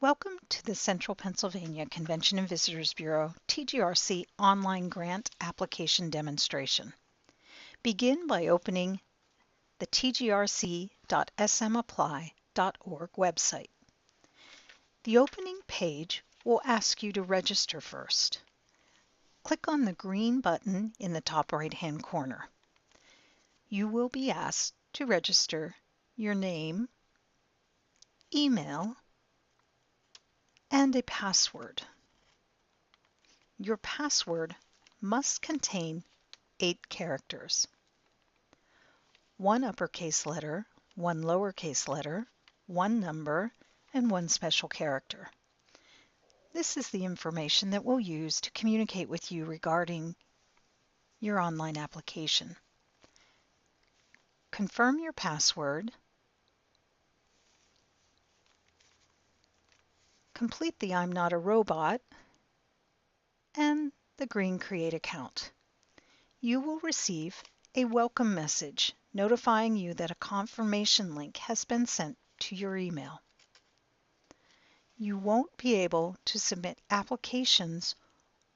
Welcome to the Central Pennsylvania Convention and Visitors Bureau TGRC online grant application demonstration. Begin by opening the tgrc.smapply.org website. The opening page will ask you to register first. Click on the green button in the top right-hand corner. You will be asked to register your name, email, and a password. Your password must contain 8 characters. 1 uppercase letter, 1 lowercase letter, 1 number, and 1 special character. This is the information that we'll use to communicate with you regarding your online application. Confirm your password. Complete the I'm Not a Robot and the green Create Account. You will receive a welcome message notifying you that a confirmation link has been sent to your email. You won't be able to submit applications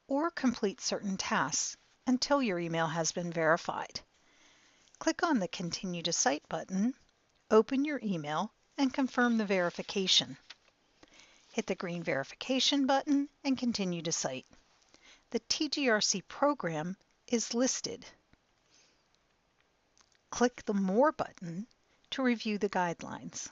or complete certain tasks until your email has been verified. Click on the Continue to Site button, open your email, and confirm the verification. Hit the green Verification button and Continue to Site. The TGRC program is listed. Click the More button to review the guidelines.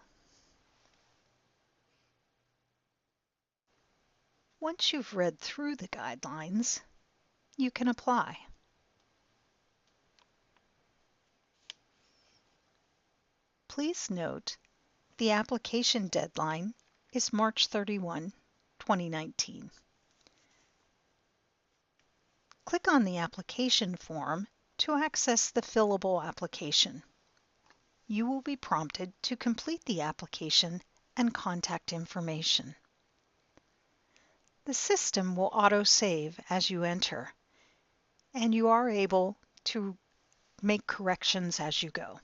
Once you've read through the guidelines, you can apply. Please note the application deadline is March 31, 2019. Click on the application form to access the fillable application. You will be prompted to complete the application and contact information. The system will auto-save as you enter, and you are able to make corrections as you go.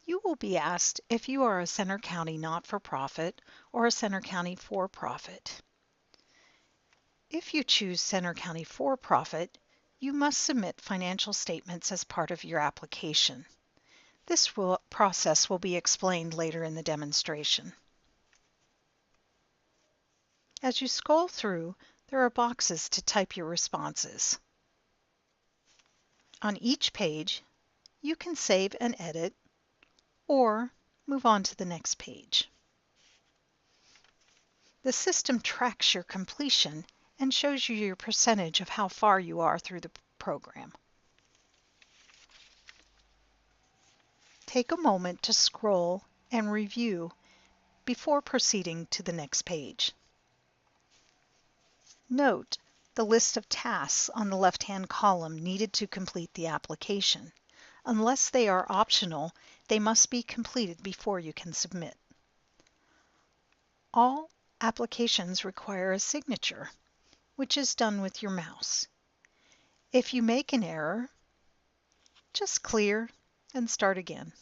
You will be asked if you are a Centre County not-for-profit or a Centre County for-profit. If you choose Centre County for-profit, you must submit financial statements as part of your application. This process will be explained later in the demonstration. As you scroll through, there are boxes to type your responses. On each page, you can save and edit or move on to the next page. The system tracks your completion and shows you your percentage of how far you are through the program. Take a moment to scroll and review before proceeding to the next page. Note the list of tasks on the left-hand column needed to complete the application. Unless they are optional, they must be completed before you can submit. All applications require a signature, which is done with your mouse. If you make an error, just clear and start again.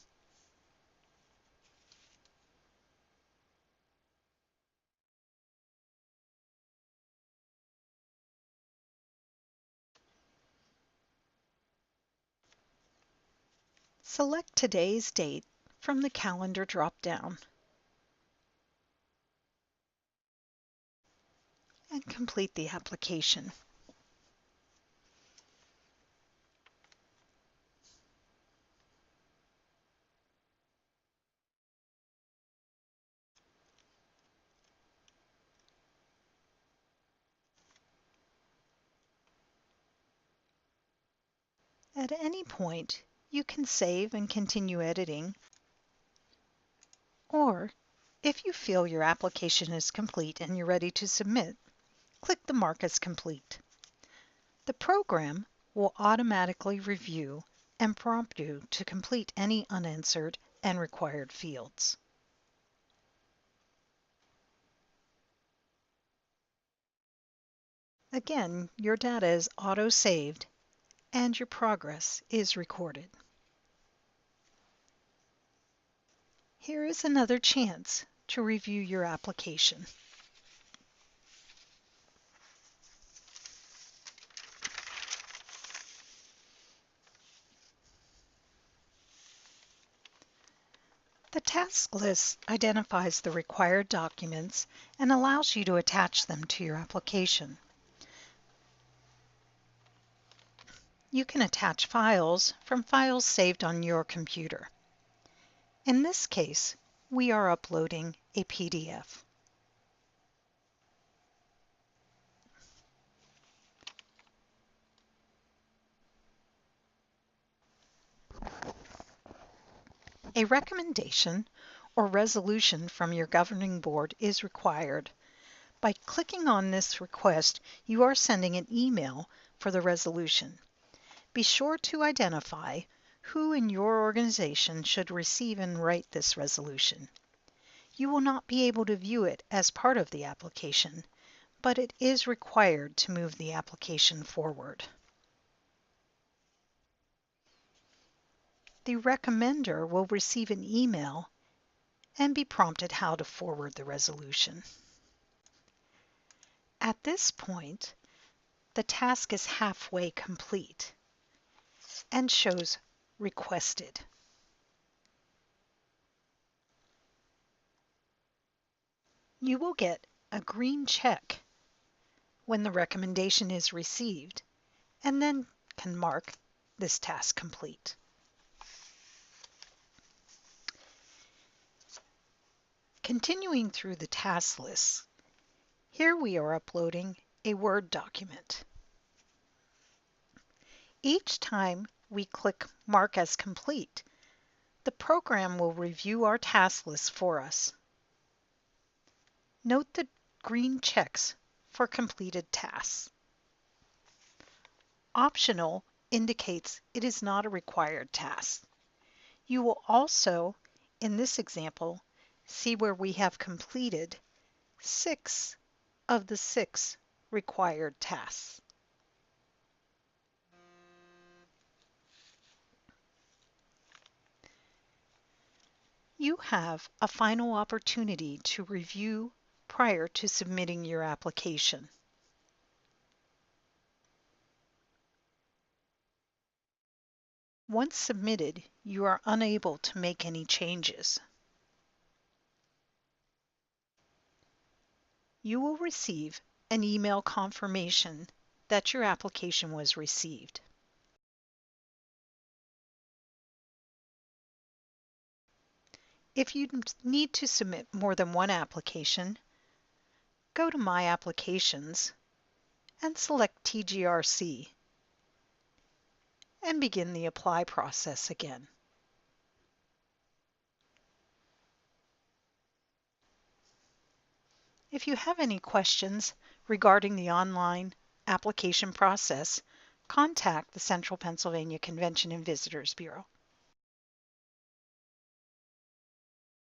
Select today's date from the calendar drop-down and complete the application. At any point, you can save and continue editing, or if you feel your application is complete and you're ready to submit, click the Mark as Complete. The program will automatically review and prompt you to complete any unanswered and required fields. Again, your data is auto-saved and your progress is recorded. Here is another chance to review your application. The task list identifies the required documents and allows you to attach them to your application. You can attach files from files saved on your computer. In this case, we are uploading a PDF. A recommendation or resolution from your governing board is required. By clicking on this request, you are sending an email for the resolution. Be sure to identify who in your organization should receive and write this resolution. You will not be able to view it as part of the application, but it is required to move the application forward. The recommender will receive an email and be prompted how to forward the resolution. At this point, the task is halfway complete and shows requested. You will get a green check when the recommendation is received and then can mark this task complete. Continuing through the task list, here we are uploading a Word document. Each time we click Mark as Complete, the program will review our task list for us. Note the green checks for completed tasks. Optional indicates it is not a required task. You will also, in this example, see where we have completed 6 of the 6 required tasks. You have a final opportunity to review prior to submitting your application. Once submitted, you are unable to make any changes. You will receive an email confirmation that your application was received. If you need to submit more than one application, go to My Applications and select TGRC and begin the apply process again. If you have any questions regarding the online application process, contact the Central Pennsylvania Convention and Visitors Bureau.